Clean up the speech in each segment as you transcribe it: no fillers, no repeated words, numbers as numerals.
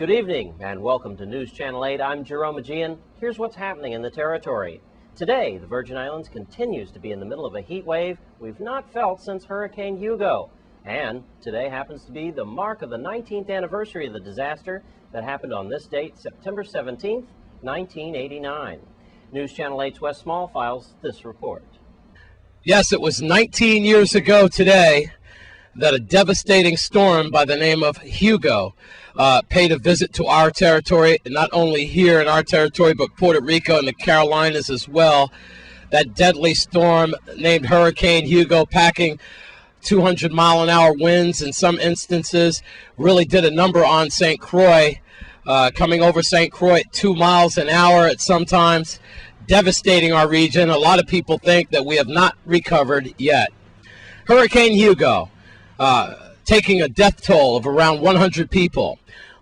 Good evening and welcome to News Channel 8. I'm Jerome Aegean. Here's what's happening in the territory. Today, the Virgin Islands continues to be in the middle of a heat wave we've not felt since Hurricane Hugo. And today happens to be the mark of the 19th anniversary of the disaster that happened on this date, September 17th, 1989. News Channel 8's Wes Small files this report. Yes, it was 19 years ago today that a devastating storm by the name of Hugo paid a visit to our territory, not only here in our territory, but Puerto Rico and the Carolinas as well. That deadly storm named Hurricane Hugo, packing 200-mile-an-hour winds in some instances, really did a number on St. Croix, coming over St. Croix at 2 miles an hour at some times, devastating our region. A lot of people think that we have not recovered yet. Hurricane Hugo, taking a death toll of around 100 people,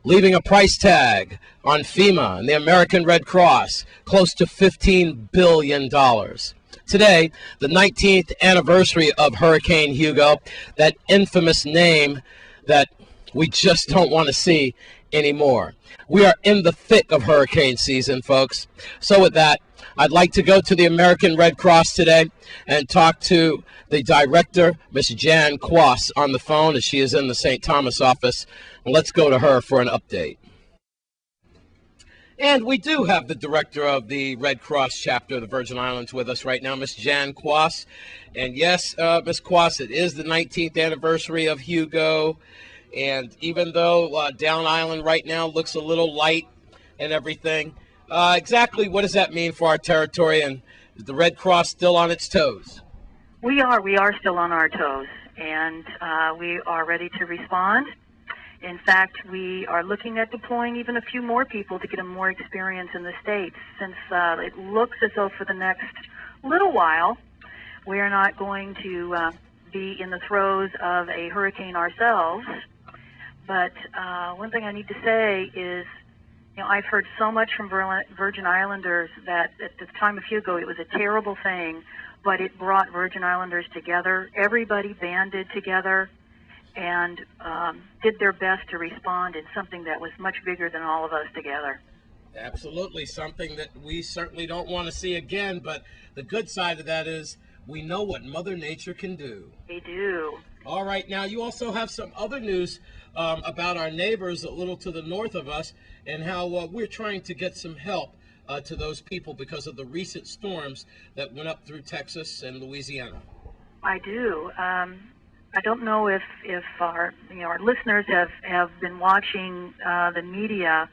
leaving a price tag on FEMA and the American Red Cross close to $15 billion. Today, the 19th anniversary of Hurricane Hugo, that infamous name that we just don't want to see anymore. We are in the thick of hurricane season, folks. So with that, I'd like to go to the American Red Cross today and talk to the director, Miss Jan Quas, on the phone as she is in the St. Thomas office. And let's go to her for an update. And we do have the director of the Red Cross chapter of the Virgin Islands with us right now, Miss Jan Quas. And yes, Miss Quas, it is the 19th anniversary of Hugo. And even though Down Island right now looks a little light and everything, exactly what does that mean for our territory, and is the Red Cross still on its toes? We are still on our toes, and we are ready to respond. In fact, we are looking at deploying even a few more people to get them more experience in the States, since it looks as though for the next little while we are not going to be in the throes of a hurricane ourselves. But one thing I need to say is, I've heard so much from Virgin Islanders that at the time of Hugo it was a terrible thing, but it brought Virgin Islanders together. Everybody banded together and did their best to respond in something that was much bigger than all of us together. Absolutely, something that we certainly don't want to see again, but the good side of that is we know what Mother Nature can do. They do. All right, now you also have some other news about our neighbors a little to the north of us and how we're trying to get some help to those people because of the recent storms that went up through Texas and Louisiana. I do. I don't know if our listeners have been watching the media,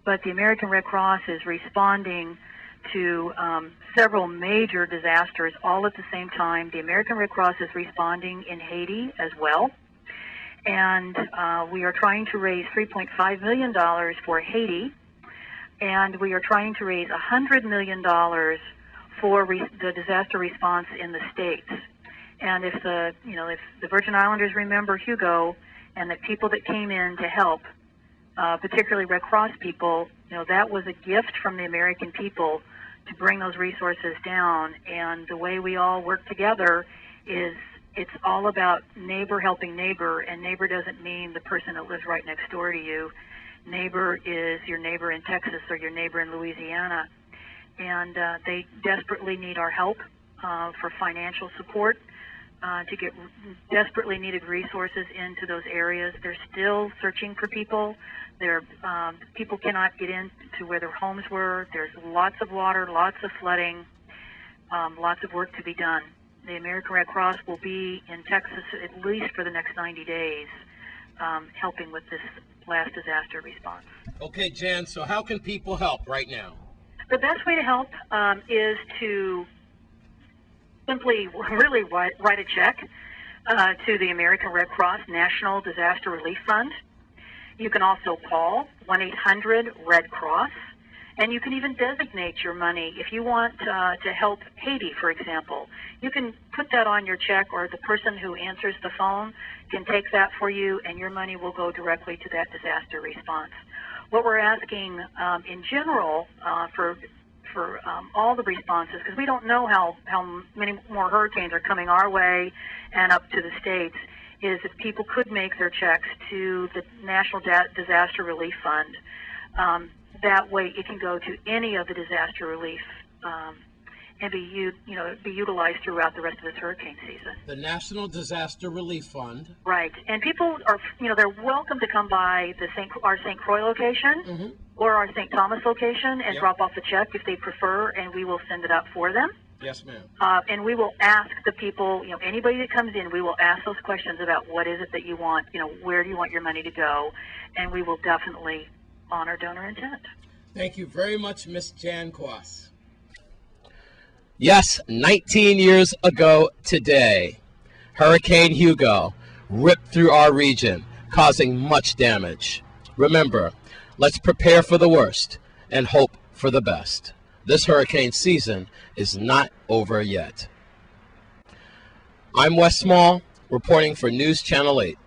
but the American Red Cross is responding to several major disasters all at the same time. The American Red Cross is responding in Haiti as well, and we are trying to raise $3.5 million for Haiti, and we are trying to raise $100 million for the disaster response in the States. And if the Virgin Islanders remember Hugo and the people that came in to help, particularly Red Cross people, that was a gift from the American people to bring those resources down. And the way we all work together is it's all about neighbor helping neighbor, and neighbor doesn't mean the person that lives right next door to you. Neighbor is your neighbor in Texas or your neighbor in Louisiana. And they desperately need our help for financial support, to get desperately needed resources into those areas. They're still searching for people. People cannot get into where their homes were. There's lots of water, lots of flooding, lots of work to be done. The American Red Cross will be in Texas at least for the next 90 days, helping with this last disaster response. Okay, Jan, so how can people help right now? The best way to help is to simply really write a check to the American Red Cross National Disaster Relief Fund. You can also call 1-800-RED-CROSS, and you can even designate your money. If you want to help Haiti, for example, you can put that on your check, or the person who answers the phone can take that for you, and your money will go directly to that disaster response. What we're asking in general for all the responses, because we don't know how many more hurricanes are coming our way and up to the States, is if people could make their checks to the National Disaster Relief Fund. That way, it can go to any of the disaster relief and be utilized throughout the rest of this hurricane season. The National Disaster Relief Fund. Right, and people are, they're welcome to come by our St. Croix location or our St. Thomas location and drop off a check if they prefer, and we will send it up for them. Yes, ma'am. And we will ask the people, anybody that comes in, we will ask those questions about what is it that you want, where do you want your money to go, and we will definitely honor donor intent. Thank you very much, Miss Jan Quas. Yes, 19 years ago today, Hurricane Hugo ripped through our region, causing much damage. Remember, let's prepare for the worst and hope for the best. This hurricane season is not over yet. I'm Wes Small, reporting for News Channel 8.